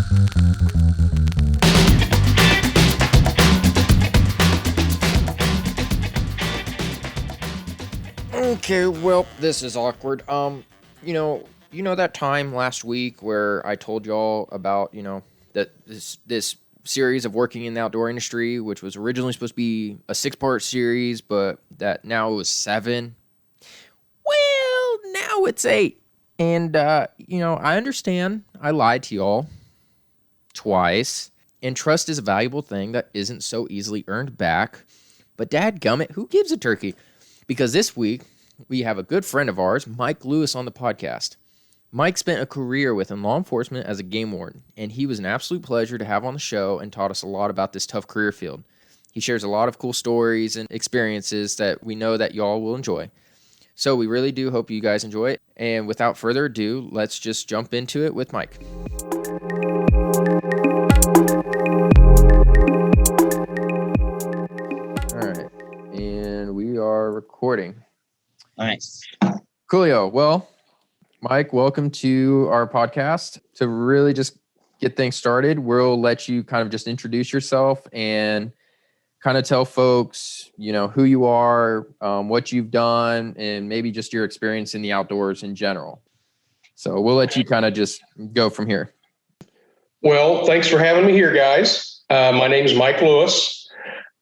Okay, well, this is awkward. You know that time last week where I told y'all about, that this series of working in the outdoor industry, which was originally supposed to be a 6-part series, but that now it was 7. Well, now it's 8. And I understand I lied to y'all twice, and trust is a valuable thing that isn't so easily earned back. But dadgummit, who gives a turkey? Because this week we have a good friend of ours, Mike Lewis, on the podcast. Mike spent a career within law enforcement as a game warden, and he was an absolute pleasure to have on the show and taught us a lot about this tough career field. He shares a lot of cool stories and experiences that we know that y'all will enjoy. So we really do hope you guys enjoy it. And without further ado, let's just jump into it with Mike. All right, and we are recording. Nice. Coolio. Well, Mike, welcome to our podcast. To really just get things started, we'll let you kind of just introduce yourself and kind of tell folks, who you are, what you've done, and maybe just your experience in the outdoors in general. So we'll let you kind of just go from here. Well, thanks for having me here, guys. My name is Mike Lewis.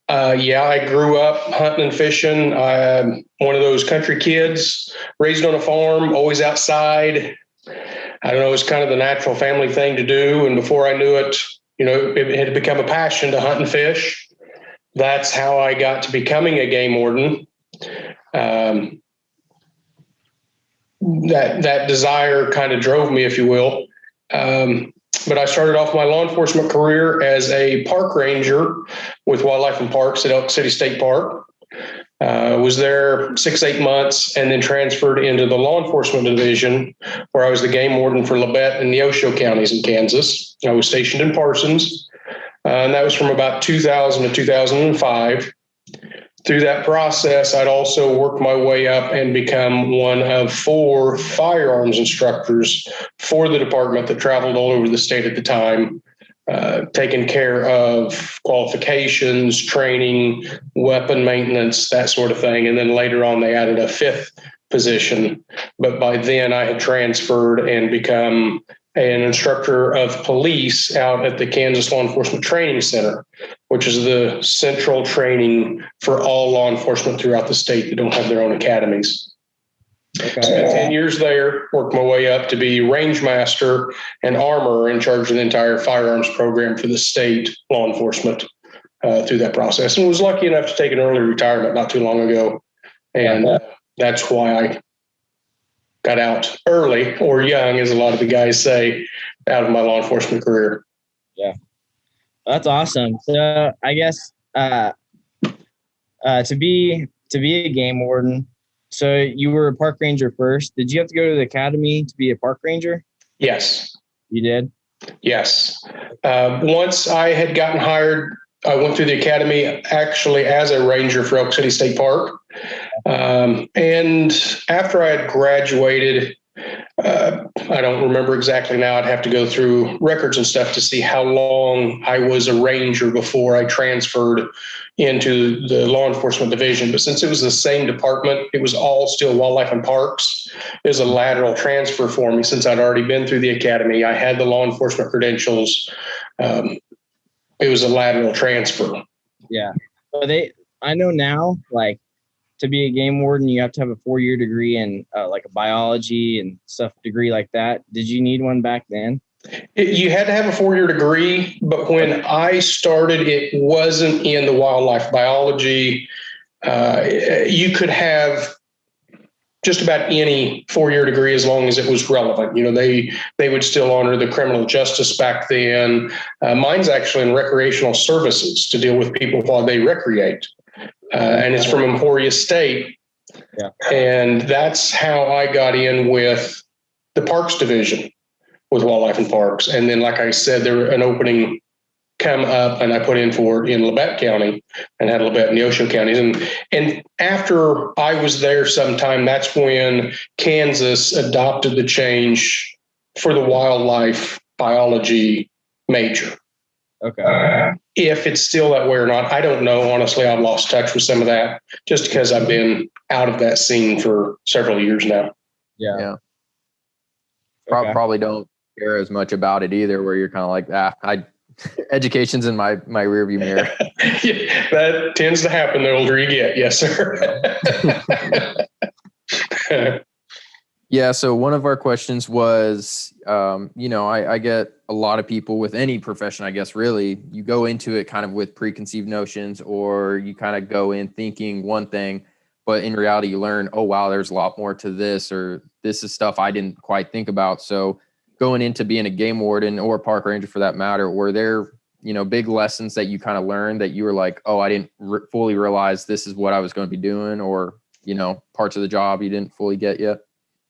I grew up hunting and fishing. I'm one of those country kids, raised on a farm, always outside. I don't know, it's kind of the natural family thing to do. And before I knew it, it had become a passion to hunt and fish. That's how I got to becoming a game warden. That desire kind of drove me, if you will. But I started off my law enforcement career as a park ranger with Wildlife and Parks at Elk City State Park. Was there 6-8 months and then transferred into the law enforcement division where I was the game warden for Labette and Neosho counties in Kansas. I was stationed in Parsons, and that was from about 2000 to 2005. Through that process, I'd also worked my way up and become one of 4 firearms instructors for the department that traveled all over the state at the time, taking care of qualifications, training, weapon maintenance, that sort of thing. And then later on, they added a 5th position. But by then, I had transferred and become an instructor of police out at the Kansas Law Enforcement Training Center, which is the central training for all law enforcement throughout the state that don't have their own academies. Okay. Spent 10 years there, worked my way up to be range master and armorer in charge of the entire firearms program for the state law enforcement through that process, and was lucky enough to take an early retirement not too long ago. And that's why I got out early, or young, as a lot of the guys say, out of my law enforcement career. Yeah, that's awesome. So I guess to be a game warden, so you were a park ranger first. Did you have to go to the academy to be a park ranger? Yes. You did? Yes. Once I had gotten hired, I went through the academy actually as a ranger for Elk City State Park. And after I had graduated, I don't remember exactly now. I'd have to go through records and stuff to see how long I was a ranger before I transferred into the law enforcement division. But since it was the same department, it was all still Wildlife and Parks. It was a lateral transfer for me since I'd already been through the academy. I had the law enforcement credentials. It was a lateral transfer. Yeah. So I know now, like, to be a game warden, you have to have a 4-year degree in like a biology and stuff degree like that. Did you need one back then? You had to have a 4-year degree, but when I started, it wasn't in the wildlife biology. You could have just about any 4-year degree as long as it was relevant. They would still honor the criminal justice back then. Mine's actually in recreational services to deal with people while they recreate. And it's from Emporia State. Yeah. And that's how I got in with the Parks Division with Wildlife and Parks. And then, like I said, there an opening come up and I put in for it in Labette County and had Labette and Neosho counties. And after I was there sometime, that's when Kansas adopted the change for the wildlife biology major. Okay. If it's still that way or not, I don't know. Honestly, I've lost touch with some of that just because I've been out of that scene for several years now. Yeah. Okay. Probably don't care as much about it either, where you're kind of like, education's in my rearview mirror. Yeah, that tends to happen the older you get. Yes, sir. Yeah. So one of our questions was, I get a lot of people with any profession, I guess, really, you go into it kind of with preconceived notions, or you kind of go in thinking one thing, but in reality you learn, oh, wow, there's a lot more to this, or this is stuff I didn't quite think about. So going into being a game warden or a park ranger for that matter, were there, big lessons that you kind of learned that you were like, oh, I didn't fully realize this is what I was going to be doing, or, parts of the job you didn't fully get yet?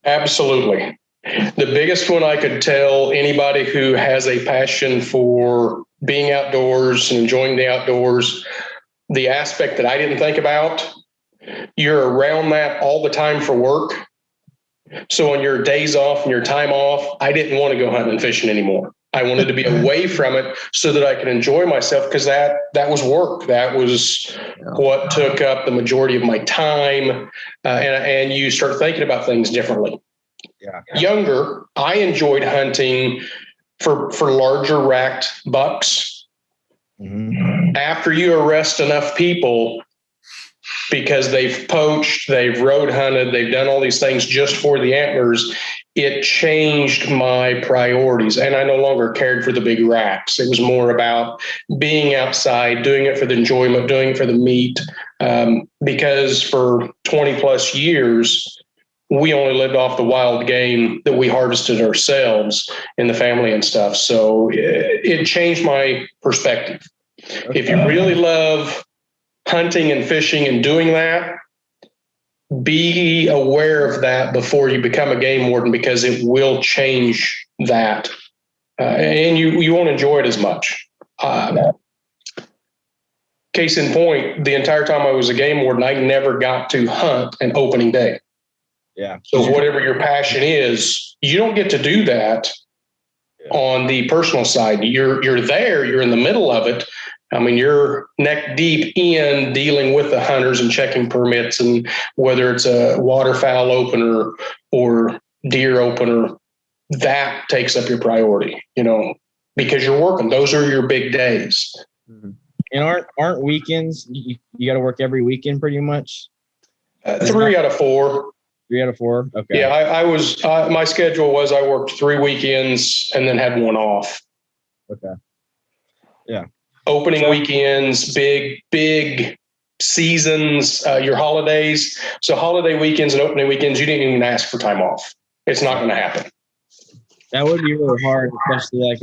Absolutely. The biggest one I could tell anybody who has a passion for being outdoors and enjoying the outdoors, the aspect that I didn't think about, you're around that all the time for work. So on your days off and your time off, I didn't want to go hunting and fishing anymore. I wanted to be away from it so that I could enjoy myself, because that was work. That was what took up the majority of my time. And you start thinking about things differently. Yeah. Younger, I enjoyed hunting for larger racked bucks. Mm-hmm. After you arrest enough people because they've poached, they've road hunted, they've done all these things just for the antlers, it changed my priorities. And I no longer cared for the big racks. It was more about being outside, doing it for the enjoyment, doing it for the meat. Because for 20 plus years, we only lived off the wild game that we harvested ourselves in the family and stuff. So it changed my perspective. Okay. If you really love hunting and fishing and doing that, be aware of that before you become a game warden, because it will change that. And you won't enjoy it as much. Case in point, the entire time I was a game warden, I never got to hunt an opening day. Yeah. So whatever your passion is, you don't get to do that on the personal side. You're there, you're in the middle of it. I mean, you're neck deep in dealing with the hunters and checking permits, and whether it's a waterfowl opener or deer opener, that takes up your priority, because you're working. Those are your big days. And aren't weekends, you got to work every weekend pretty much? 3 out of 4. 3 out of 4. Okay. Yeah, I was. My schedule was I worked 3 weekends and then had 1 off. Okay. Yeah. Opening weekends, big seasons, your holidays. So holiday weekends and opening weekends, you didn't even ask for time off. It's not going to happen. That would be really hard, especially like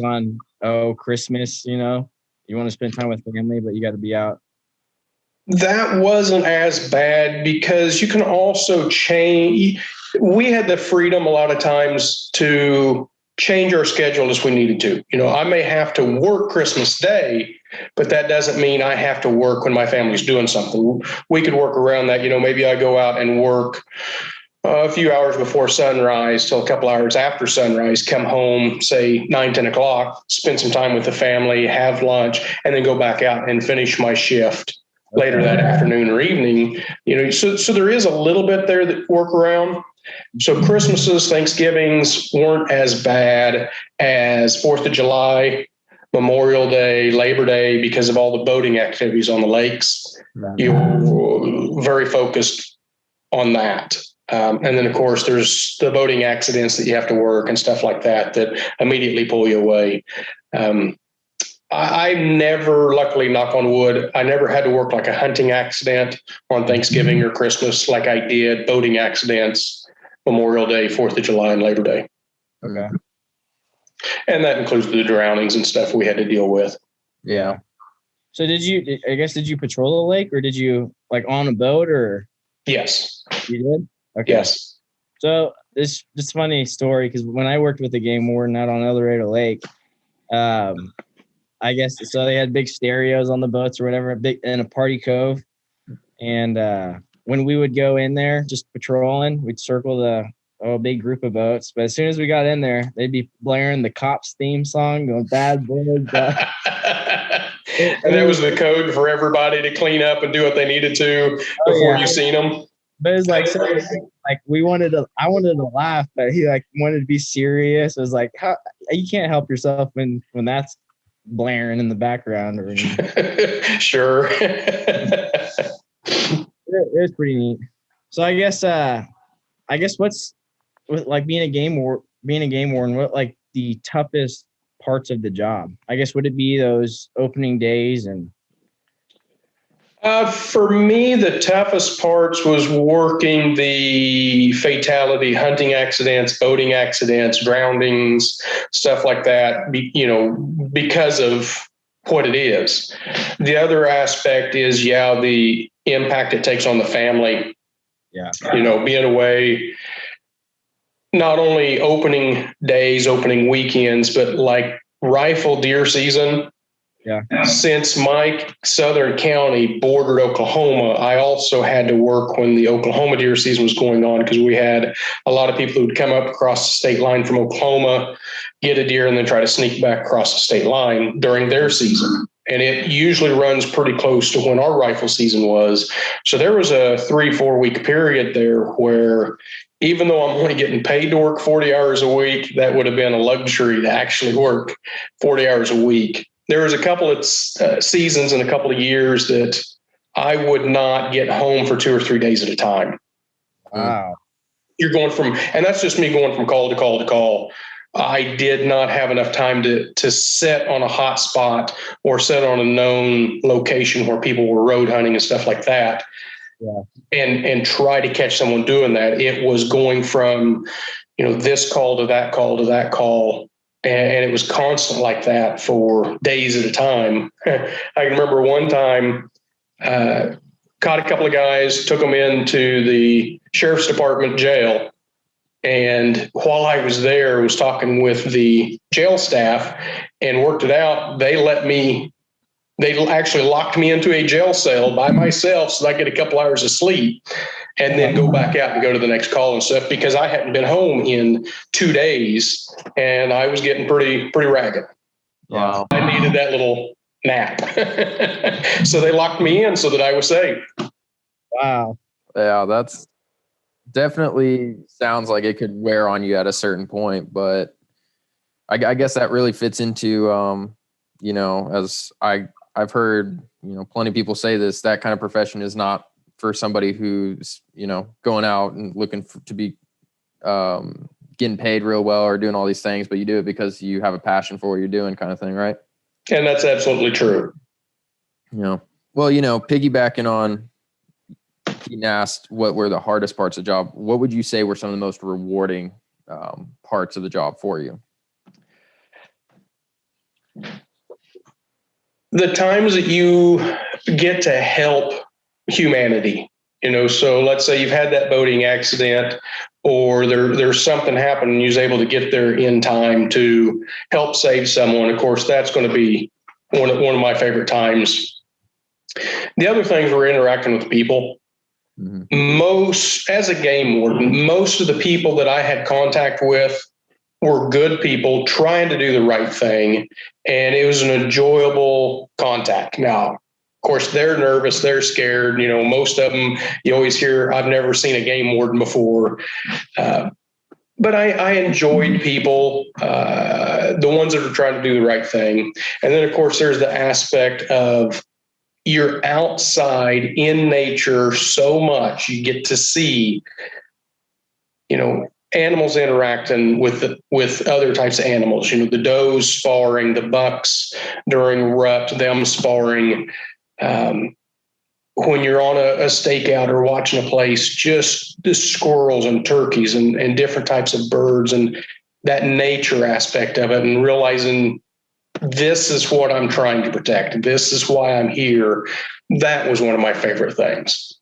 on Christmas. You want to spend time with family, but you got to be out. That wasn't as bad because you can also change. We had the freedom a lot of times to change our schedule as we needed to. I may have to work Christmas Day, but that doesn't mean I have to work when my family's doing something. We could work around that. Maybe I go out and work a few hours before sunrise till a couple hours after sunrise, come home, say 9, 10 o'clock, spend some time with the family, have lunch, and then go back out and finish my shift later that afternoon or evening. So there is a little bit there that work around. So Christmases, Thanksgivings weren't as bad as 4th of July, Memorial Day, Labor Day, because of all the boating activities on the lakes. You're very focused on that. And then, of course, there's the boating accidents that you have to work and stuff like that immediately pull you away. I never, luckily, knock on wood, I never had to work like a hunting accident on Thanksgiving or Christmas like I did boating accidents, Memorial Day, 4th of July, and Labor Day. Okay. And that includes the drownings and stuff we had to deal with. Yeah. So did you patrol the lake, or did you like on a boat, or? Yes. You did? Okay. Yes. So this funny story, because when I worked with the game warden out on El Dorado Lake, I guess so they had big stereos on the boats or whatever, in a party cove. And when we would go in there just patrolling, we'd circle big group of boats. But as soon as we got in there, they'd be blaring the cops theme song, going bad boys. And that was the code for everybody to clean up and do what they needed to before you seen them. But it was like, so, like I wanted to laugh, but he like wanted to be serious. It was like, how you can't help yourself when that's blaring in the background. Or Sure. it was pretty neat. So I guess what's like being a game warden, what like the toughest parts of the job? I guess would it be those opening days and For me, the toughest parts was working the fatality, hunting accidents, boating accidents, drownings, stuff like that, because of what it is. The other aspect is, the impact it takes on the family. Yeah. Being away, not only opening days, opening weekends, but like rifle deer season. Yeah. Since my southern county bordered Oklahoma, I also had to work when the Oklahoma deer season was going on, because we had a lot of people who would come up across the state line from Oklahoma, get a deer, and then try to sneak back across the state line during their season. And it usually runs pretty close to when our rifle season was. So there was a 3-4 week period there where, even though I'm only getting paid to work 40 hours a week, that would have been a luxury to actually work 40 hours a week. There was a couple of seasons and a couple of years that I would not get home for 2 or 3 days at a time. wow. You're going from, and that's just me going from call to call to call. I did not have enough time to sit on a hot spot or sit on a known location where people were road hunting and stuff like that. Yeah. And try to catch someone doing that. It was going from, this call to that call to that call. And it was constant like that for days at a time. I can remember one time, caught a couple of guys, took them into the sheriff's department jail. And while I was there, I was talking with the jail staff and worked it out. They actually locked me into a jail cell by myself so I get a couple hours of sleep and then go back out and go to the next call and stuff, because I hadn't been home in 2 days and I was getting pretty ragged. Wow. I needed that little nap. So they locked me in so that I was safe. Wow. Yeah, that's definitely sounds like it could wear on you at a certain point, but I guess that really fits into, as I've heard, plenty of people say this, that kind of profession is not for somebody who's, going out and looking to be getting paid real well or doing all these things, but you do it because you have a passion for what you're doing, kind of thing, right? And that's absolutely true. Well, piggybacking on, Keaton asked what were the hardest parts of the job. What would you say were some of the most rewarding parts of the job for you? The times that you get to help humanity, so let's say you've had that boating accident or there's something happened and you was able to get there in time to help save someone. Of course, that's going to be one of my favorite times. The other things were interacting with people. Mm-hmm. As a game warden, most of the people that I had contact with were good people trying to do the right thing. And it was an enjoyable contact. Now, of course, they're nervous, they're scared. Most of them, you always hear, I've never seen a game warden before. But I enjoyed people, the ones that are trying to do the right thing. And then, of course, there's the aspect of you're outside in nature so much. You get to see, animals interacting with other types of animals, the does sparring, the bucks during rut, them sparring. When you're on a stakeout or watching a place, just the squirrels and turkeys and different types of birds and that nature aspect of it, and realizing this is what I'm trying to protect. This is why I'm here. That was one of my favorite things.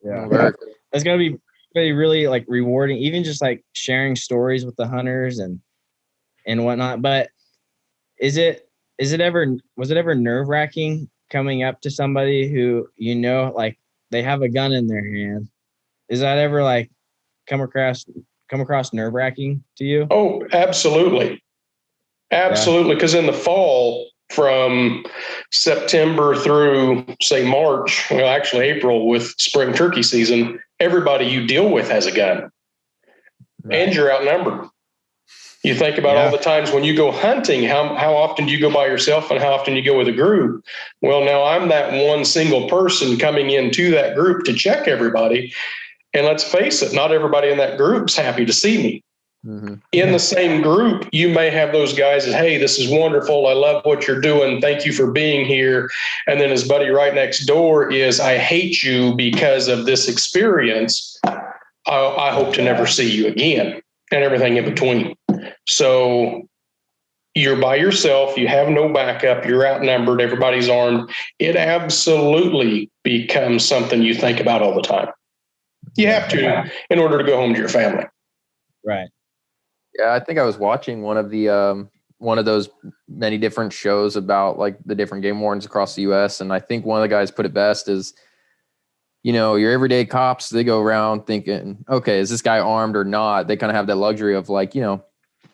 Yeah. That's going to be really like rewarding, even just like sharing stories with the hunters and whatnot. But was it ever nerve-wracking coming up to somebody who, like they have a gun in their hand? Is that ever like come across nerve-wracking to you? Oh, absolutely. Absolutely. Because in the fall, from September through, say, March, well, actually April with spring turkey season, everybody you deal with has a gun. Right. And you're outnumbered. You think about all the times when you go hunting, how often do you go by yourself and how often you go with a group? Well, now I'm that one single person coming into that group to check everybody. And let's face it, not everybody in that group's happy to see me. Mm-hmm. In the same group, you may have those guys that, hey, this is wonderful. I love what you're doing. Thank you for being here. And then his buddy right next door is, I hate you because of this experience. I hope to never see you again, and everything in between. So you're by yourself. You have no backup. You're outnumbered. Everybody's armed. It absolutely becomes something you think about all the time. You have to in order to go home to your family. Right. Yeah, I think I was watching one of those many different shows about like the different game wardens across the U.S. And I think one of the guys put it best is, you know, your everyday cops, they go around thinking, okay, is this guy armed or not? They kind of have that luxury of like, you know,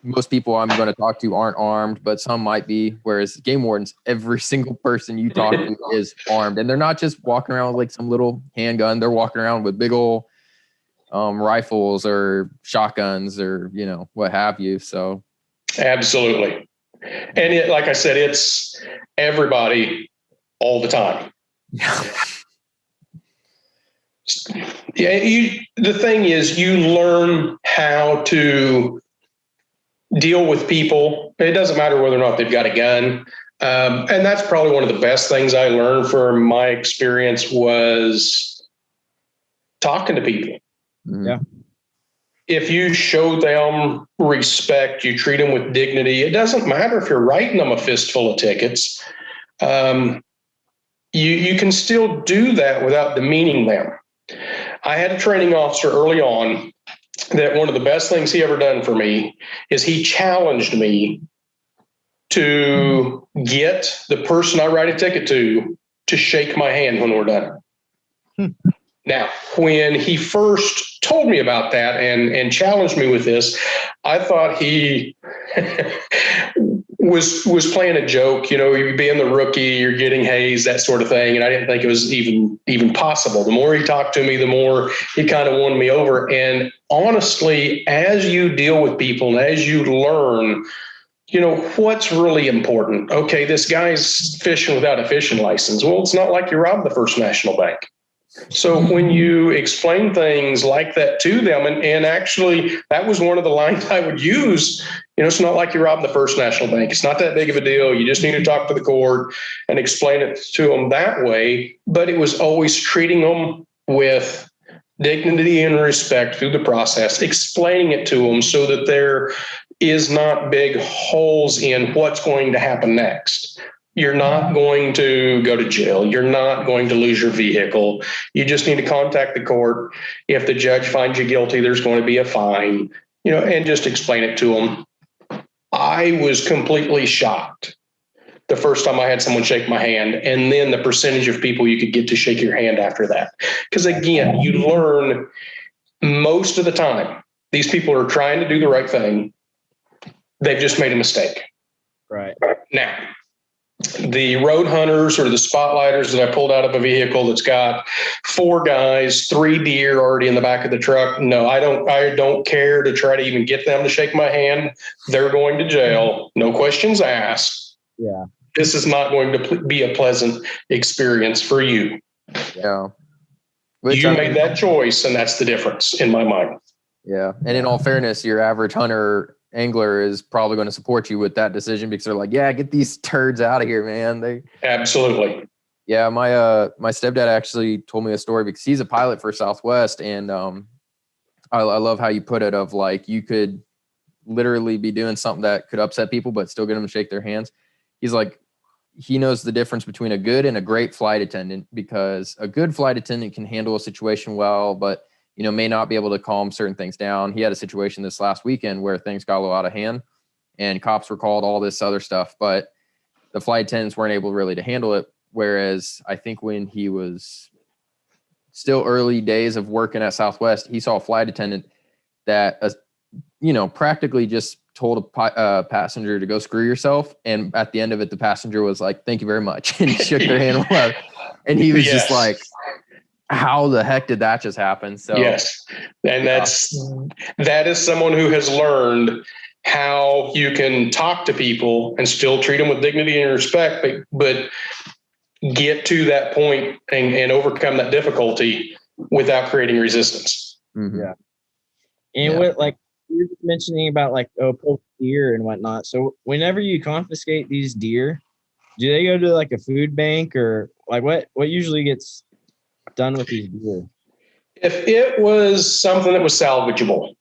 most people I'm going to talk to aren't armed, but some might be. Whereas game wardens, every single person you talk to is armed. And they're not just walking around with like some little handgun. They're walking around with big old rifles or shotguns or, you know, what have you. So. Absolutely. And it, like I said, it's everybody all the time. Yeah. The thing is, you learn how to deal with people. It doesn't matter whether or not they've got a gun. And that's probably one of the best things I learned from my experience was talking to people. Yeah. If you show them respect, you treat them with dignity. It doesn't matter if you're writing them a fistful of tickets. You can still do that without demeaning them. I had a training officer early on that one of the best things he ever done for me is he challenged me to get the person I write a ticket to shake my hand when we're done. Now, when he first told me about that and challenged me with this, I thought he was playing a joke. You know, you're being the rookie, you're getting hazed, that sort of thing. And I didn't think it was even possible. The more he talked to me, the more he kind of won me over. And honestly, as you deal with people and as you learn, you know, what's really important? Okay, this guy's fishing without a fishing license. Well, it's not like you robbed the First National Bank. So when you explain things like that to them, and actually that was one of the lines I would use, you know, it's not like you're robbing the First National Bank. It's not that big of a deal. You just need to talk to the court and explain it to them that way. But it was always treating them with dignity and respect through the process, explaining it to them so that there is not big holes in what's going to happen next. You're not going to go to jail. You're not going to lose your vehicle. You just need to contact the court. If the judge finds you guilty, there's going to be a fine, you know, and just explain it to them. I was completely shocked the first time I had someone shake my hand, and then the percentage of people you could get to shake your hand after that. Because again, you learn most of the time, these people are trying to do the right thing. They've just made a mistake. Right. Now, the road hunters or the spotlighters that I pulled out of a vehicle that's got 4 guys, 3 deer already in the back of the truck. No, I don't care to try to even get them to shake my hand. They're going to jail. No questions asked. Yeah. This is not going to be a pleasant experience for you. Yeah. You made that choice, and that's the difference in my mind. Yeah. And in all fairness, your average hunter angler is probably going to support you with that decision because they're like, yeah, get these turds out of here, man. Absolutely. Yeah. My stepdad actually told me a story because he's a pilot for Southwest. And I love how you put it of like, you could literally be doing something that could upset people, but still get them to shake their hands. He's like, he knows the difference between a good and a great flight attendant, because a good flight attendant can handle a situation well, but you know, may not be able to calm certain things down. He had a situation this last weekend where things got a little out of hand and cops were called, all this other stuff, but the flight attendants weren't able really to handle it. Whereas I think when he was still early days of working at Southwest, he saw a flight attendant that, practically just told a passenger to go screw yourself. And at the end of it, the passenger was like, "Thank you very much," and shook their hand. And he was just like, "How the heck did that just happen?" So yes, and that is someone who has learned how you can talk to people and still treat them with dignity and respect, but get to that point and overcome that difficulty without creating resistance. Mm-hmm. Yeah. And what, like you were mentioning about like poach deer and whatnot. So whenever you confiscate these deer, do they go to like a food bank, or like what usually gets done with these deer? If it was something that was salvageable,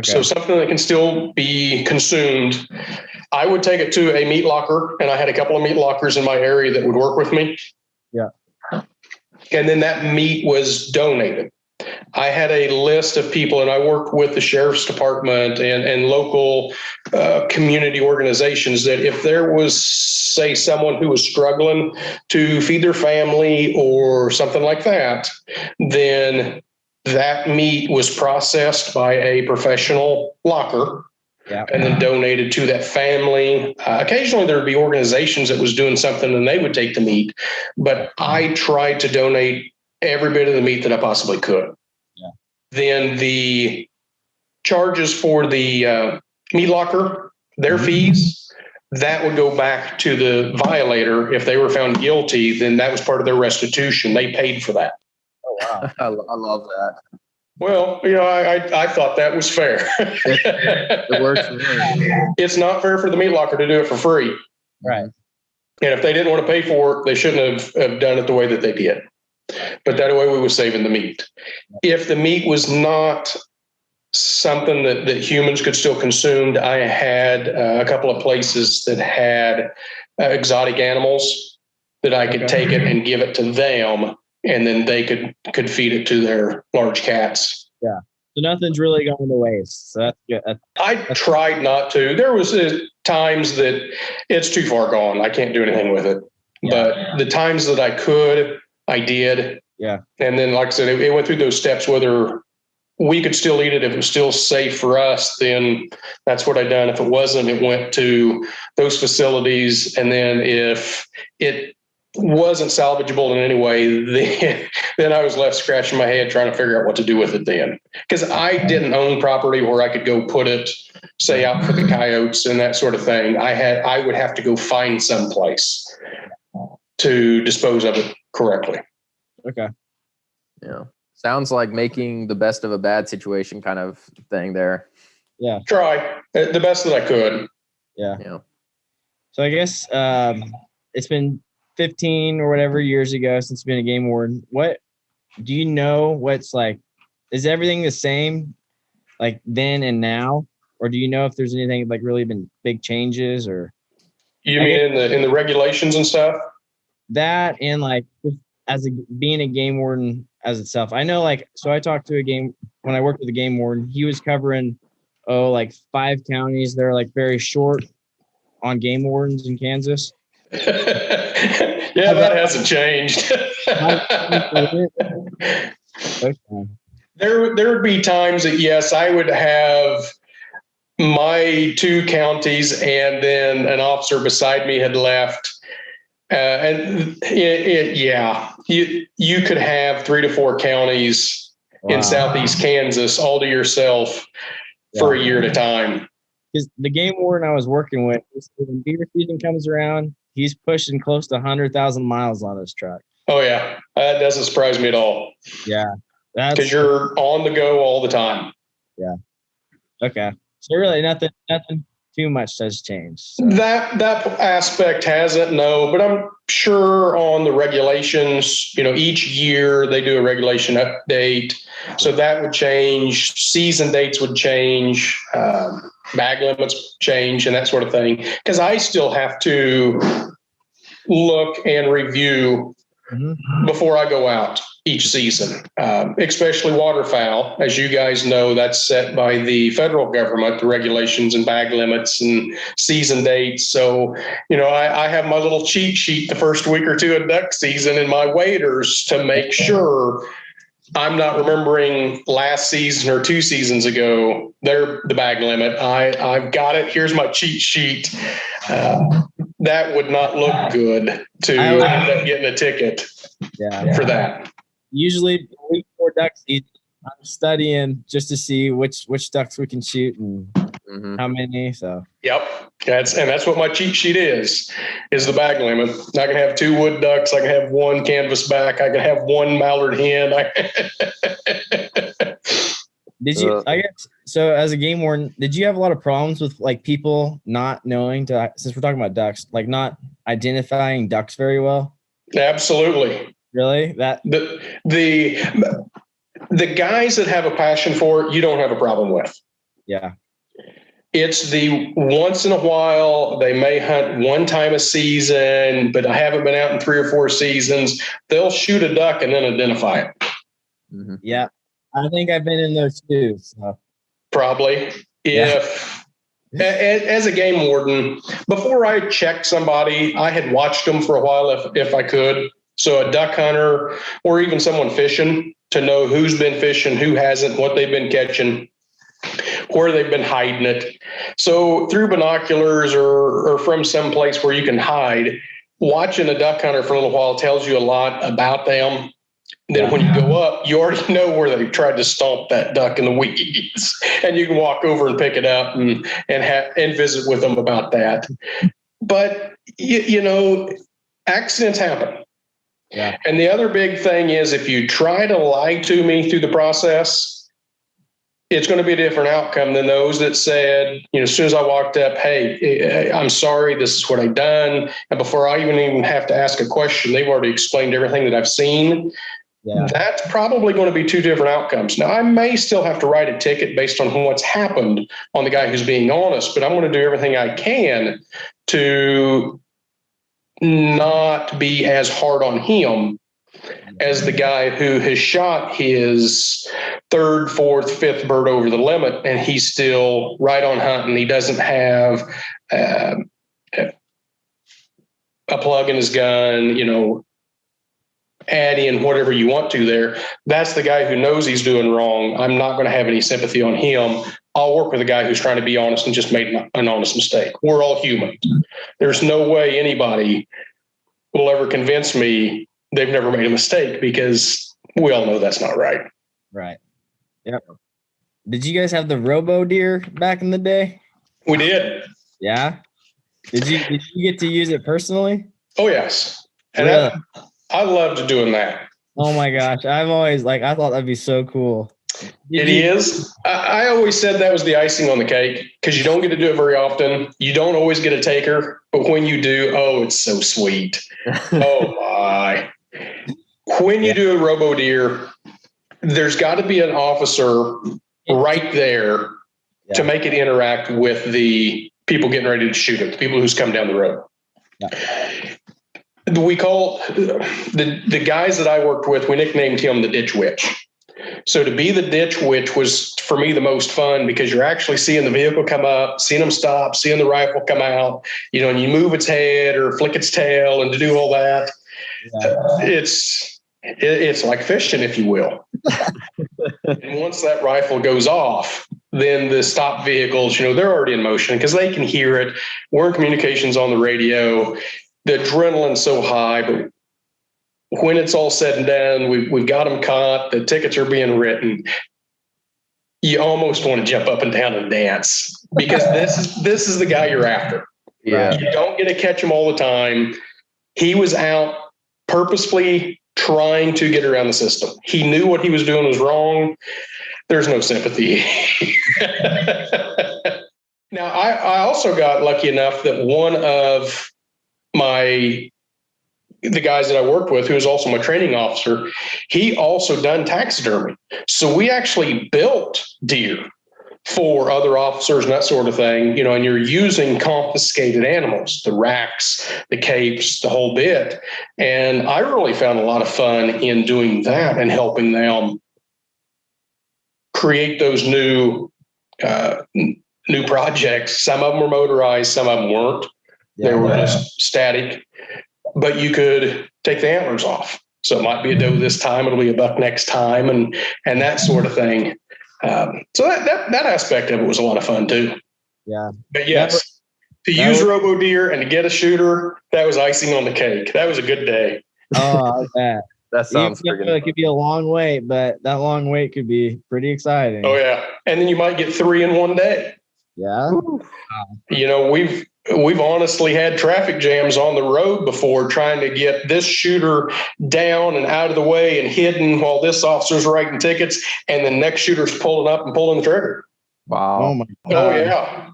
so something that can still be consumed, I would take it to a meat locker, and I had a couple of meat lockers in my area that would work with me. Yeah. And then that meat was donated. I had a list of people, and I worked with the sheriff's department and local community organizations, that if there was, say, someone who was struggling to feed their family or something like that, then that meat was processed by a professional locker. Yeah. And then donated to that family. Occasionally there would be organizations that was doing something and they would take the meat, but I tried to donate every bit of the meat that I possibly could. Yeah. Then the charges for the meat locker, their fees, that would go back to the violator. If they were found guilty, then that was part of their restitution. They paid for that. Oh, wow. I love that. Well, I thought that was fair. It works for me. It's not fair for the meat locker to do it for free. Right. And if they didn't want to pay for it, they shouldn't have done it the way that they did. But that way we were saving the meat. If the meat was not something that humans could still consume, I had a couple of places that had exotic animals that I could take it and give it to them, and then they could feed it to their large cats. Yeah. So nothing's really going to waste. So that's good. I tried not to. There was times that it's too far gone. I can't do anything with it. Yeah. But the times that I could, I did. Yeah. And then, like I said, it went through those steps, whether we could still eat it. If it was still safe for us, then that's what I done. If it wasn't, it went to those facilities. And then if it wasn't salvageable in any way, then I was left scratching my head trying to figure out what to do with it then. Because I didn't own property where I could go put it, say, out for the coyotes and that sort of thing. I would have to go find some place to dispose of it correctly. Okay. Yeah. Sounds like making the best of a bad situation kind of thing there. Yeah. Try the best that I could. Yeah. So I guess it's been 15 or whatever years ago since being a game warden. What do you know? What's like? Is everything the same, like then and now, or do you know if there's anything like really been big changes? Or you mean in the regulations and stuff? That and like being a game warden as itself. I know, like, so I talked to when I worked with a game warden, he was covering like 5 counties. They're like very short on game wardens in Kansas. Yeah, that hasn't changed. Okay. There would be times that, yes, I would have my 2 counties and then an officer beside me had left. And you could have 3 to 4 counties in Southeast Kansas all to yourself for a year at a time. Because the game warden I was working with, when deer season comes around, he's pushing close to 100,000 miles on his truck. Oh yeah, that doesn't surprise me at all. Yeah, because you're on the go all the time. Yeah. Okay. So really, nothing too much has changed. So. That aspect hasn't, no, but I'm sure on the regulations, each year they do a regulation update. So that would change. Season dates would change. Bag limits change and that sort of thing. Because I still have to look and review before I go out each season, especially waterfowl. As you guys know, that's set by the federal government, the regulations and bag limits and season dates. So, I have my little cheat sheet the first week or 2 of duck season and my waders to make sure I'm not remembering last season or 2 seasons ago. They're the bag limit. I've got it. Here's my cheat sheet. That would not look good to end up getting a ticket for that. Usually, the week before duck season, I'm studying just to see which ducks we can shoot and how many. So yep, that's what my cheat sheet is the bag limit. I can have 2 wood ducks. I can have 1 canvas back. I can have 1 mallard hen. Did you? I guess so. As a game warden, did you have a lot of problems with like people not knowing to? Since we're talking about ducks, like not identifying ducks very well. Absolutely. Really? That the guys that have a passion for it, you don't have a problem with. Yeah. It's the once in a while they may hunt 1 time a season, but I haven't been out in 3 or 4 seasons. They'll shoot a duck and then identify it. Yeah, I think I've been in those too. So. Probably. As a game warden, before I checked somebody, I had watched them for a while if I could. So a duck hunter or even someone fishing to know who's been fishing, who hasn't, what they've been catching, where they've been hiding it. So through binoculars or from some place where you can hide, watching a duck hunter for a little while tells you a lot about them. Then when you go up, you already know where they tried to stomp that duck in the weeds, and you can walk over and pick it up and visit with them about that. But you know, accidents happen. Yeah. And the other big thing is if you try to lie to me through the process, it's going to be a different outcome than those that said, you know, as soon as I walked up, hey, I'm sorry, this is what I've done. And before I even have to ask a question, they've already explained everything that I've seen. Yeah. That's probably going to be 2 different outcomes. Now, I may still have to write a ticket based on what's happened on the guy who's being honest, but I'm going to do everything I can to not be as hard on him as the guy who has shot his 3rd, 4th, 5th bird over the limit, and he's still right on hunting. He doesn't have a plug in his gun, you know, add in whatever you want to there. That's the guy who knows he's doing wrong. I'm not going to have any sympathy on him. I'll work with a guy who's trying to be honest and just made an honest mistake. We're all human. There's no way anybody will ever convince me they've never made a mistake, because we all know that's not right. Right. Yep. Did you guys have the robo deer back in the day? We did. Yeah. Did you get to use it personally? Oh, yes. And really? I loved doing that. Oh my gosh. I've always I thought that'd be so cool. It is. I always said that was the icing on the cake, because you don't get to do it very often. You don't always get a taker, but when you do, oh, it's so sweet. Oh my. When you do a robo deer, there's got to be an officer right there to make it interact with the people getting ready to shoot it, the people who's come down the road. Yeah. We call the guys that I worked with, we nicknamed him the ditch witch. So to be the ditch witch was, for me, the most fun, because you're actually seeing the vehicle come up, seeing them stop, seeing the rifle come out, you know, and you move its head or flick its tail and to do all that. Yeah. It's like fishing, if you will. And once that rifle goes off, then the stop vehicles, you know, they're already in motion because they can hear it. We're in communications on the radio. The adrenaline's so high, but when it's all said and done, we've got them caught. The tickets are being written. You almost want to jump up and down and dance, because this is the guy you're after. Yeah, you don't get to catch him all the time. He was out purposefully trying to get around the system. He knew what he was doing was wrong. There's no sympathy. Now, I also got lucky enough that one of the guys that I worked with, who was also my training officer, he also done taxidermy. So we actually built deer for other officers and that sort of thing, you know, and you're using confiscated animals, the racks, the capes, the whole bit. And I really found a lot of fun in doing that and helping them create those new projects. Some of them were motorized, some of them weren't. They were just static, but you could take the antlers off. So it might be a doe this time, it'll be a buck next time, and that sort of thing. So that aspect of it was a lot of fun too. Yeah. But yes, to use robo deer and to get a shooter, that was icing on the cake. That was a good day. Oh, I bet. That sounds it could be a long wait, but that long wait could be pretty exciting. Oh yeah, and then you might get 3 in one day. Yeah. You know, we've honestly had traffic jams on the road before trying to get this shooter down and out of the way and hidden while this officer's writing tickets, and the next shooter's pulling up and pulling the trigger. Wow. Oh my God. Oh yeah.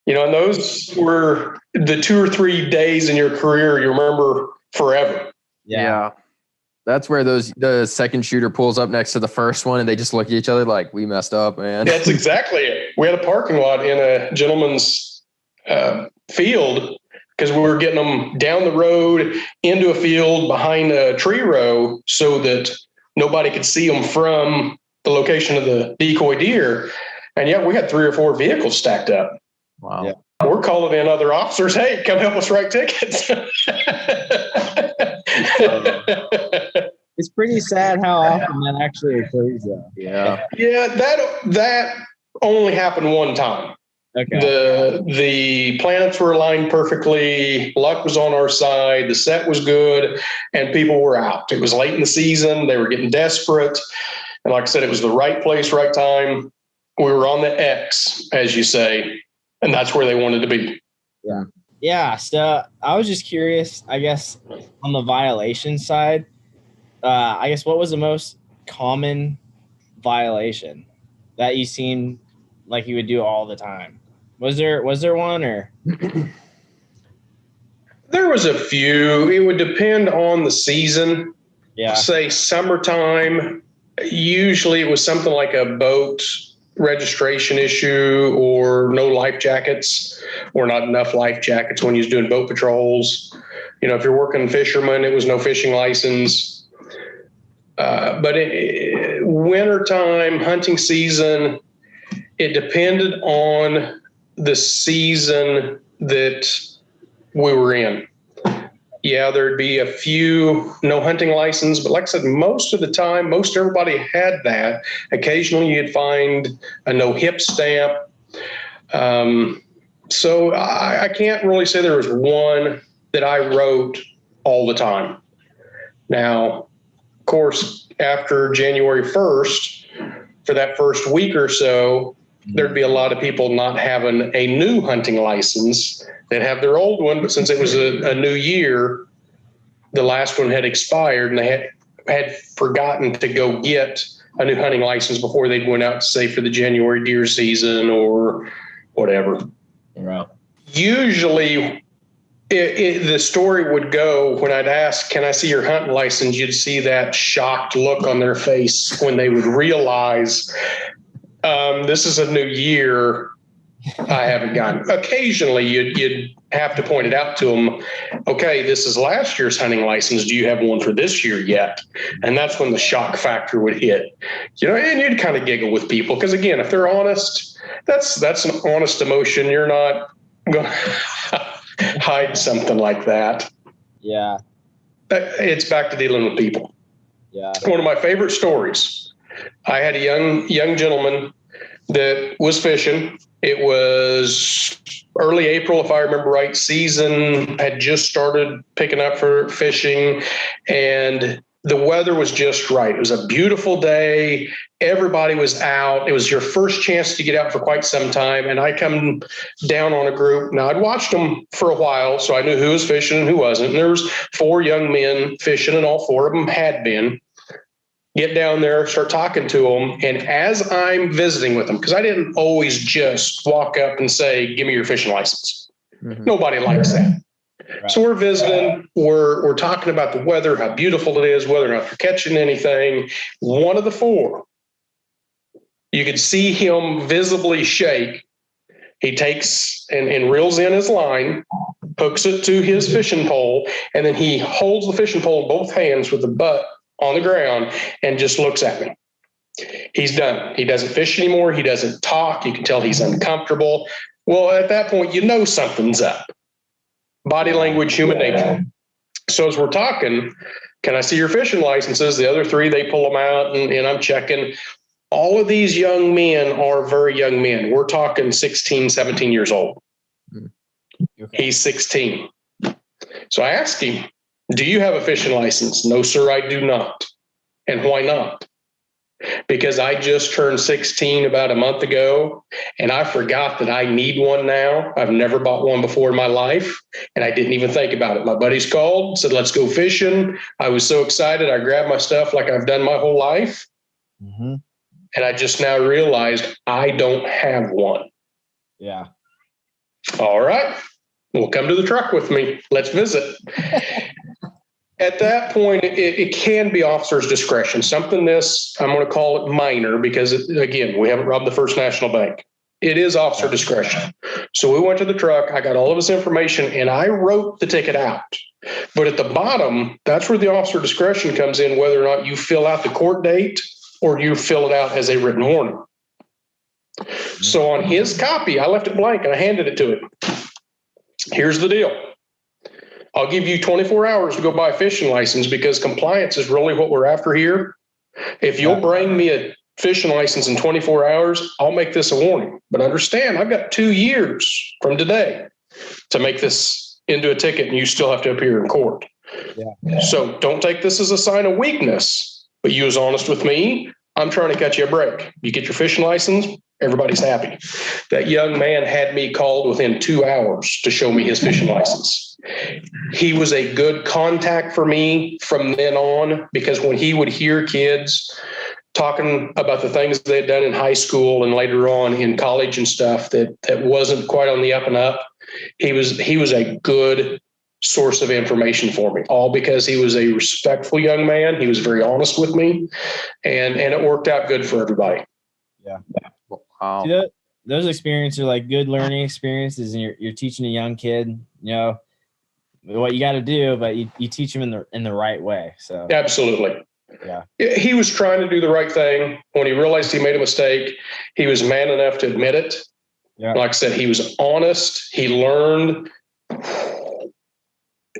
You know, and those were the 2 or 3 days in your career you remember forever. Yeah. That's where the second shooter pulls up next to the first one and they just look at each other like, we messed up, man. That's exactly it. We had a parking lot in a gentleman's field because we were getting them down the road into a field behind a tree row so that nobody could see them from the location of the decoy deer. And yet we had 3 or 4 vehicles stacked up. Wow. Yeah. We're calling in other officers. Hey, come help us write tickets. It's pretty sad how often that actually occurs, though. Yeah. Yeah, that only happened one time. Okay. The planets were aligned perfectly. Luck was on our side. The set was good, and people were out. It was late in the season. They were getting desperate, and like I said, it was the right place, right time. We were on the X, as you say, and that's where they wanted to be. Yeah. Yeah. So I was just curious, I guess, on the violation side, I guess what was the most common violation that you seemed like you would do all the time? Was there one or? There was a few. It would depend on the season. Yeah. Say summertime, usually it was something like a boat registration issue or no life jackets or not enough life jackets when you was doing boat patrols. You know, if you're working fisherman, it was no fishing license. But wintertime, hunting season, it depended on the season that we were in. Yeah, there'd be a few no hunting license, but like I said, most of the time, most everybody had that. Occasionally you'd find a no hip stamp. So I can't really say there was one that I wrote all the time. Now, of course, after January 1st, for that first week or so, there'd be a lot of people not having a new hunting license. They'd have their old one, but since it was a new year, the last one had expired and they had forgotten to go get a new hunting license before they went out, say, for the January deer season or whatever. Right. Usually, the story would go when I'd ask, can I see your hunting license? You'd see that shocked look on their face when they would realize this is a new year. I haven't gotten. Occasionally, you'd have to point it out to them. Okay, this is last year's hunting license. Do you have one for this year yet? And that's when the shock factor would hit. You know, and you'd kind of giggle with people because, again, if they're honest, that's an honest emotion. You're not going to hide something like that. Yeah. It's back to dealing with people. Yeah. One of my favorite stories. I had a young gentleman that was fishing. It was early April, if I remember right. Season had just started picking up for fishing, and the weather was just right. It was a beautiful day. Everybody was out. It was your first chance to get out for quite some time. And I come down on a group. Now, I'd watched them for a while, so I knew who was fishing and who wasn't. And there was 4 young men fishing, and all 4 of them had been. Get down there, start talking to them. And as I'm visiting with them, because I didn't always just walk up and say, give me your fishing license. Mm-hmm. Nobody likes that. Right. So we're visiting, we're talking about the weather, how beautiful it is, whether or not they're catching anything. One of the 4, you could see him visibly shake. He takes and reels in his line, hooks it to his fishing pole, and then he holds the fishing pole in both hands with the butt on the ground and just looks at me. He's done. He doesn't fish anymore. He doesn't talk. You can tell he's uncomfortable. Well, at that point, you know something's up. Body language, human nature. So as we're talking, Can I see your fishing licenses? The other three, they pull them out, and I'm checking. All of these young men are very young men. We're talking 16, 17 years old. Okay. He's 16. So I asked him, do you have a fishing license? No, sir, I do not. And why not? Because I just turned 16 about a month ago, and I forgot that I need one now. I've never bought one before in my life, and I didn't even think about it. My buddies called, said, let's go fishing. I was so excited. I grabbed my stuff like I've done my whole life. Mm-hmm. And I just now realized I don't have one. Yeah. All right. Well, come to the truck with me. Let's visit. At that point, it can be officer's discretion. Something this, I'm going to call it minor because, again, we haven't robbed the First National Bank. It is officer discretion. So we went to the truck. I got all of his information, and I wrote the ticket out. But at the bottom, that's where the officer discretion comes in, whether or not you fill out the court date or you fill it out as a written warning. So on his copy, I left it blank and I handed it to him. Here's the deal. I'll give you 24 hours to go buy a fishing license because compliance is really what we're after here. If you'll bring me a fishing license in 24 hours, I'll make this a warning. But understand, I've got 2 years from today to make this into a ticket, and you still have to appear in court. Yeah. So don't take this as a sign of weakness, but you was honest with me. I'm trying to cut you a break. You get your fishing license, everybody's happy. That young man had me called within 2 hours to show me his fishing license. He was a good contact for me from then on, because when he would hear kids talking about the things they'd done in high school and later on in college and stuff that wasn't quite on the up and up, he was a good source of information for me, all because he was a respectful young man. He was very honest with me, and it worked out good for everybody. Yeah. Wow. See, those experiences are like good learning experiences, and you're teaching a young kid, you know, what you got to do, but you teach them in the right way. So Absolutely. yeah. He was trying to do the right thing. When he realized he made a mistake, he was man enough to admit it. Yeah. Like I said, he was honest. He learned.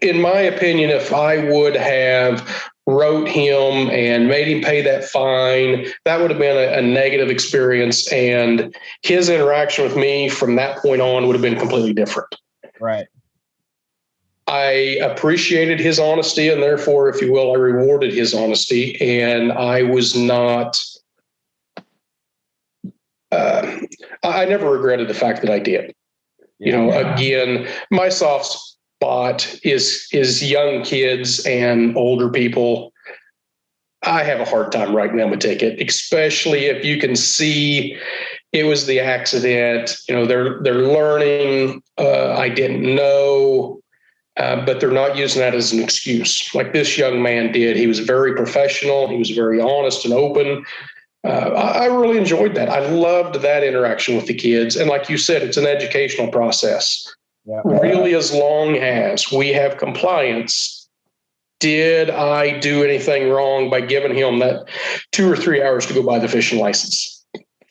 In my opinion, if I would have wrote him and made him pay that fine, that would have been a negative experience. And his interaction with me from that point on would have been completely different. Right. I appreciated his honesty, and therefore, if you will, I rewarded his honesty. And I was not, I never regretted the fact that I did. You know, again, my soft spot is young kids and older people. I have a hard time writing them a ticket, especially if you can see it was the accident. You know, they're learning. I didn't know. But they're not using that as an excuse like this young man did. He was very professional. He was very honest and open. I really enjoyed that. I loved that interaction with the kids. And like you said, it's an educational process. Yeah. Really, as long as we have compliance, did I do anything wrong by giving him that 2 or 3 hours to go buy the fishing license?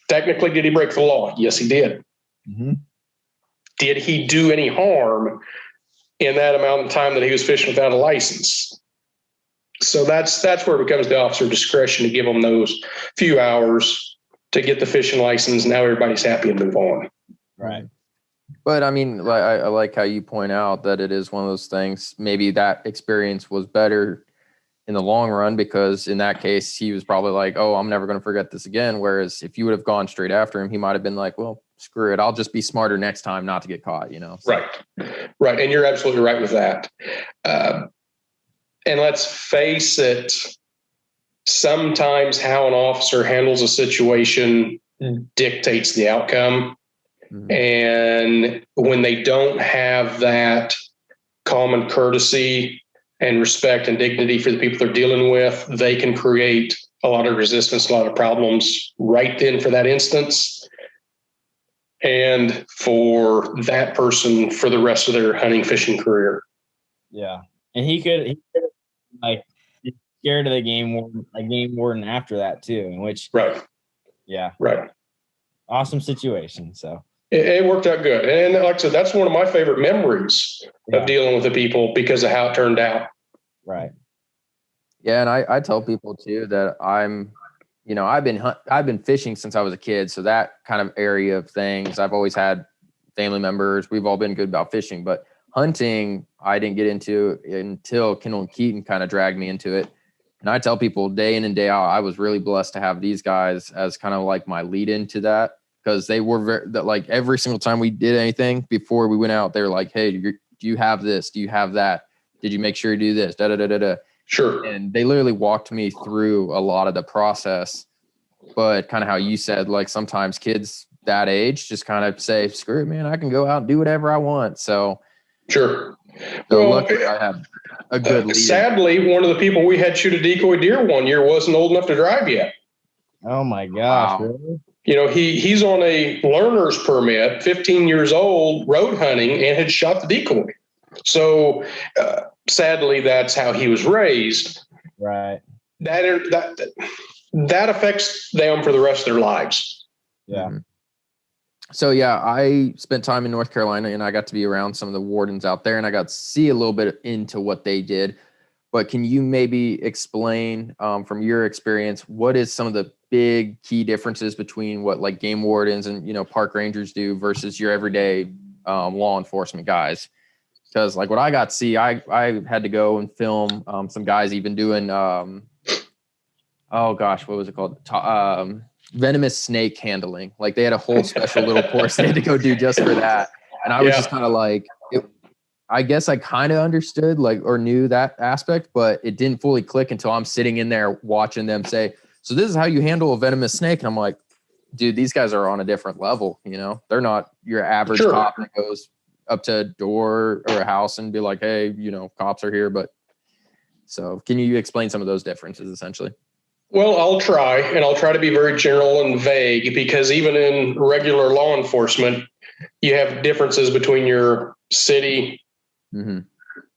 Technically, did he break the law? Yes, he did. Mm-hmm. Did he do any harm in that amount of time that he was fishing without a license? So that's where it becomes the officer discretion to give them those few hours to get the fishing license. Now everybody's happy and move on. Right. But I mean, like, I like how you point out that it is one of those things. Maybe that experience was better in the long run, because in that case, he was probably like, oh, I'm never going to forget this again. Whereas if you would have gone straight after him, he might have been like, well, screw it. I'll just be smarter next time not to get caught, you know? So. Right. And you're absolutely right with that. And let's face it, sometimes how an officer handles a situation dictates the outcome. Mm-hmm. And when they don't have that common courtesy and respect and dignity for the people they're dealing with, they can create a lot of resistance, a lot of problems right then for that instance. And for that person for the rest of their hunting, fishing career. Yeah. And he could like be scared of the game warden after that too, in which right. Awesome situation. So it worked out good. And like I said, that's one of my favorite memories of dealing with the people because of how it turned out. Right. Yeah, and I tell people too that I've been fishing since I was a kid, so that kind of area of things I've always had family members. We've all been good about fishing, but hunting I didn't get into until Kendall and Keaton kind of dragged me into it. And I tell people day in and day out, I was really blessed to have these guys as kind of like my lead into that, because they were like every single time we did anything before we went out, they were like, "Hey, do you have this? Do you have that? Did you make sure you do this?" Da da da da da. Sure. And they literally walked me through a lot of the process. But kind of how you said, like sometimes kids that age just kind of say, "Screw it, man, I can go out and do whatever I want." So Sure. luckily I have a good lead. Sadly, one of the people we had shoot a decoy deer one year wasn't old enough to drive yet. Oh my gosh, Wow. really? You know, he's on a learner's permit, 15 years old, road hunting, and had shot the decoy. So sadly, that's how he was raised. Right. That affects them for the rest of their lives. Yeah. Mm-hmm. So yeah, I spent time in North Carolina and I got to be around some of the wardens out there and I got to see a little bit into what they did. But can you maybe explain from your experience, what is some of the big key differences between what like game wardens and, park rangers do versus your everyday law enforcement guys? Because like what I got to see, I had to go and film some guys even doing, oh gosh, what was it called? Venomous snake handling. Like they had a whole special little course they had to go do just for that. And I was just kind of like, I guess I kind of understood or knew that aspect, but it didn't fully click until I'm sitting in there watching them say, "So this is how you handle a venomous snake." And I'm like, dude, these guys are on a different level. They're not your average cop that goes up to a door or a house and be like, "Hey, cops are here." But so can you explain some of those differences essentially? Well, I'll try, and I'll try to be very general and vague, because even in regular law enforcement, you have differences between your city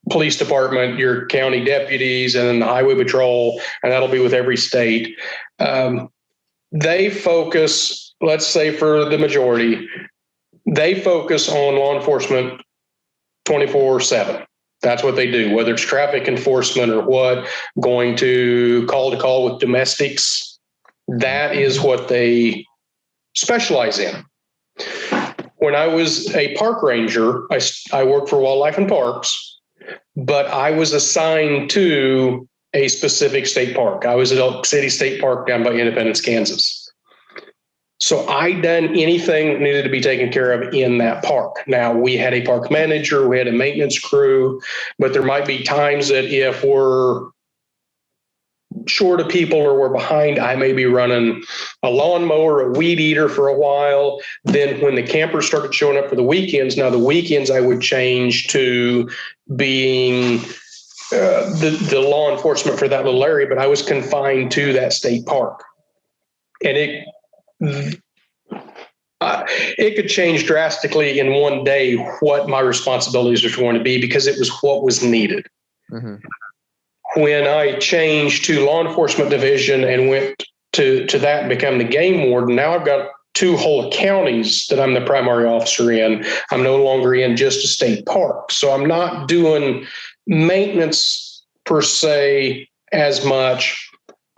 police department, your county deputies, and then the highway patrol, and that'll be with every state. They focus, let's say for the majority, they focus on law enforcement 24/7. That's what they do, whether it's traffic enforcement or what, going to call with domestics. That is what they specialize in. When I was a park ranger, I worked for Wildlife and Parks, but I was assigned to a specific state park. I was at Elk City State Park down by Independence, Kansas. So I done anything that needed to be taken care of in that park. Now, we had a park manager, we had a maintenance crew, but there might be times that if we're short of people or we're behind, I may be running a lawnmower, a weed eater for a while. Then when the campers started showing up for the weekends, now the weekends I would change to being the law enforcement for that little area, but I was confined to that state park. And it could change drastically in one day what my responsibilities were going to be, because it was what was needed. Mm-hmm. When I changed to law enforcement division and went to that and become the game warden, now I've got 2 whole counties that I'm the primary officer in. I'm no longer in just a state park. So I'm not doing maintenance per se as much.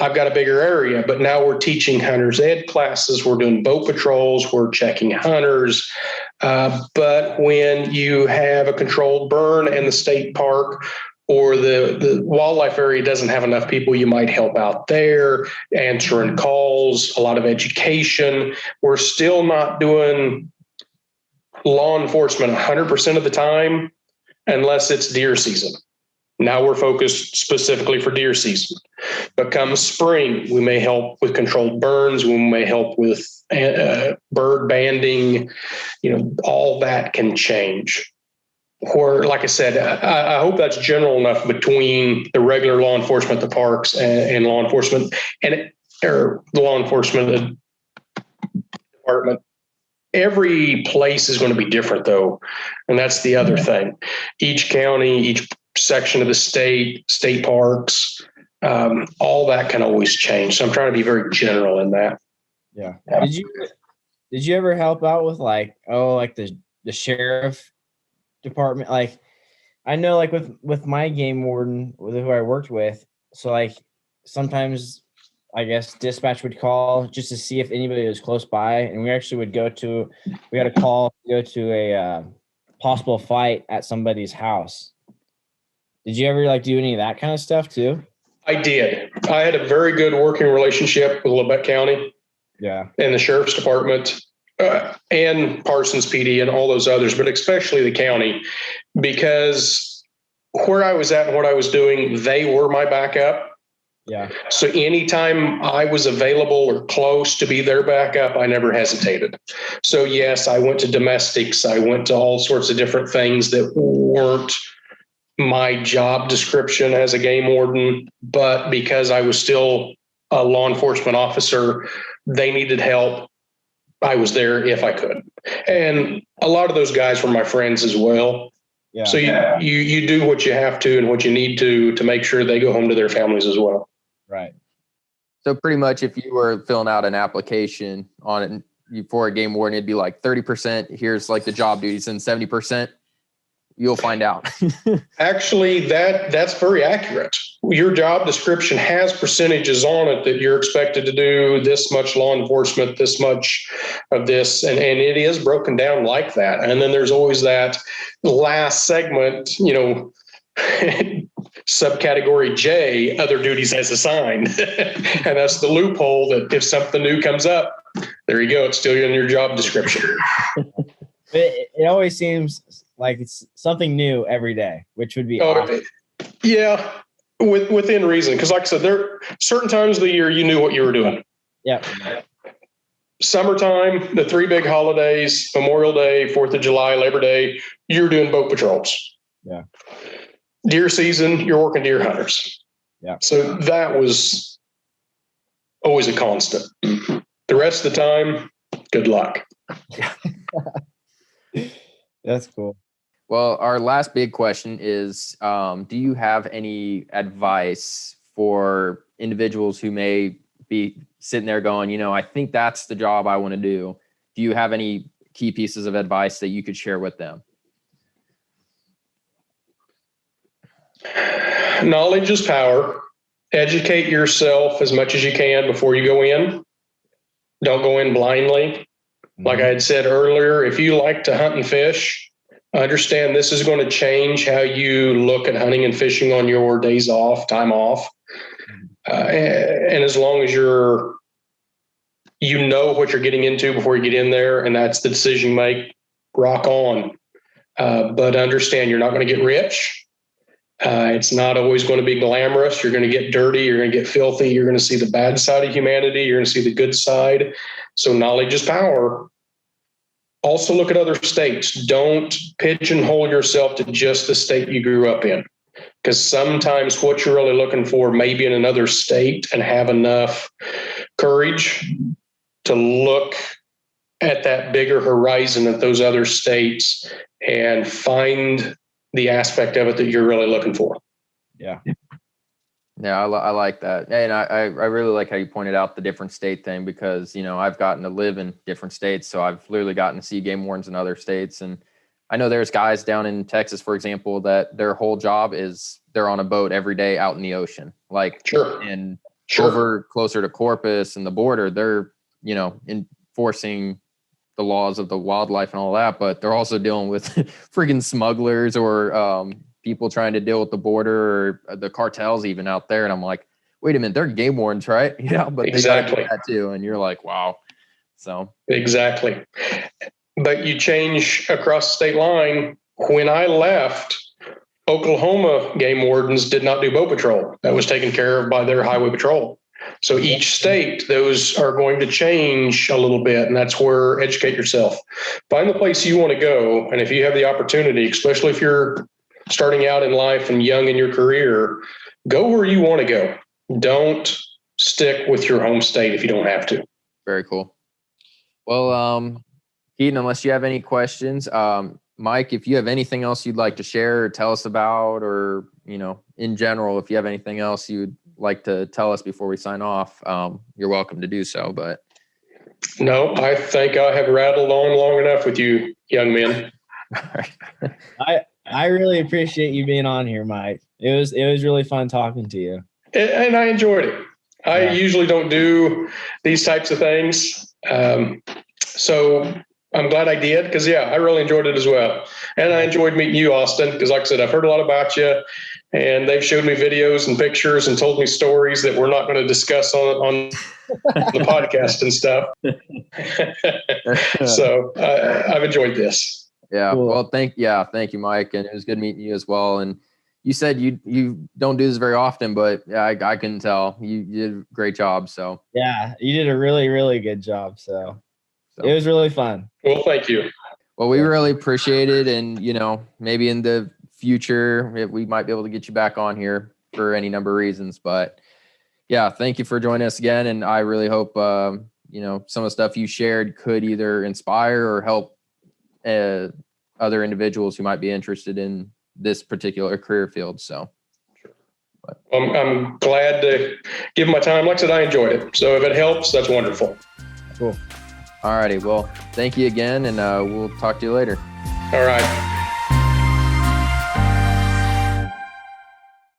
I've got a bigger area, but now we're teaching hunters ed classes. We're doing boat patrols. We're checking hunters. But when you have a controlled burn and the state park or the wildlife area doesn't have enough people, you might help out there, answering calls, a lot of education. We're still not doing law enforcement 100% of the time unless it's deer season. Now we're focused specifically for deer season. But come spring, we may help with controlled burns. We may help with bird banding. All that can change. Or, like I said, I hope that's general enough between the regular law enforcement, the parks, and law enforcement, or the law enforcement department. Every place is going to be different, though, and that's the other thing. Each county, each section of the state parks, all that can always change. So I'm trying to be very general in that. Yeah. Did you ever help out with the sheriff department? Like, I know with my game warden, who I worked with, so like sometimes I guess dispatch would call just to see if anybody was close by, and we actually would we got a call to go to a possible fight at somebody's house. Did you ever like do any of that kind of stuff too? I did. I had a very good working relationship with Labette County Yeah. and the sheriff's department and Parsons PD and all those others, but especially the county, because where I was at and what I was doing, they were my backup. Yeah. So anytime I was available or close to be their backup, I never hesitated. So yes, I went to domestics. I went to all sorts of different things that weren't my job description as a game warden, but because I was still a law enforcement officer, they needed help. I was there if I could. And a lot of those guys were my friends as well. Yeah. So you do what you have to and what you need to make sure they go home to their families as well. Right. So pretty much if you were filling out an application on it for a game warden, it'd be like 30%, here's like the job duties, and 70%, you'll find out. Actually, that's very accurate. Your job description has percentages on it that you're expected to do this much law enforcement, this much of this, and it is broken down like that. And then there's always that last segment, subcategory J, other duties as assigned. And that's the loophole that if something new comes up, there you go. It's still in your job description. It always seems like it's something new every day, which would be awesome. Yeah, within reason. Because like I said, there are certain times of the year you knew what you were doing. Yeah. Summertime, the 3 big holidays, Memorial Day, 4th of July, Labor Day, you're doing boat patrols. Yeah. Deer season, you're working deer hunters. Yeah. So that was always a constant. The rest of the time, good luck. That's cool. Well, our last big question is, do you have any advice for individuals who may be sitting there going, I think that's the job I want to do? Do you have any key pieces of advice that you could share with them? Knowledge is power. Educate yourself as much as you can before you go in. Don't go in blindly. Like I had said earlier, if you like to hunt and fish, understand this is going to change how you look at hunting and fishing on your days off, time off. And as long as you know what you're getting into before you get in there, and that's the decision you make, rock on. But understand you're not going to get rich. It's not always going to be glamorous. You're going to get dirty. You're going to get filthy. You're going to see the bad side of humanity. You're going to see the good side. So knowledge is power. Also look at other states. Don't pigeonhole yourself to just the state you grew up in, because sometimes what you're really looking for may be in another state, and have enough courage to look at that bigger horizon of those other states and find the aspect of it that you're really looking for. Yeah. Yeah, I like that. And I really like how you pointed out the different state thing, because, I've gotten to live in different states. So I've literally gotten to see game wardens in other states. And I know there's guys down in Texas, for example, that their whole job is they're on a boat every day out in the ocean. Like, Sure. And Sure. over closer to Corpus and the border, they're, enforcing the laws of the wildlife and all that, but they're also dealing with friggin' smugglers or people trying to deal with the border or the cartels even out there. And I'm like, wait a minute, they're game wardens, right? Yeah, but Exactly. they got that too. And you're like, wow. So exactly. But you change across the state line. When I left, Oklahoma game wardens did not do boat patrol. That was taken care of by their highway patrol. So each state, those are going to change a little bit, and that's where educate yourself. Find the place you want to go, and if you have the opportunity, especially if you're starting out in life and young in your career, go where you want to go. Don't stick with your home state if you don't have to. Very cool. Well, Keaton, unless you have any questions, Mike, if you have anything else you'd like to share or tell us about, or, in general, if you have anything else you'd like to tell us before we sign off, you're welcome to do so. But no, I think I have rattled on long enough with you young men. I really appreciate you being on here, Mike. It was really fun talking to you. and I enjoyed it. I Yeah. usually don't do these types of things. So I'm glad I did because, yeah, I really enjoyed it as well. And I enjoyed meeting you, Austin, because like I said, I've heard a lot about you, and they've showed me videos and pictures and told me stories that we're not going to discuss on the podcast and stuff. So I've enjoyed this. Yeah. Cool. Well, thank you, Mike. And it was good meeting you as well. And you said you don't do this very often, but yeah, I can tell you did a great job. So Yeah, you did a really, really good job. So it was really fun. Well, thank you. well, we really appreciate it. And, maybe in the future, we might be able to get you back on here for any number of reasons. But yeah, thank you for joining us again. And I really hope, some of the stuff you shared could either inspire or help other individuals who might be interested in this particular career field. So I'm glad to give my time. Like I said, I enjoyed it. So if it helps, that's wonderful. Cool. all righty. Well, thank you again. And we'll talk to you later. All right.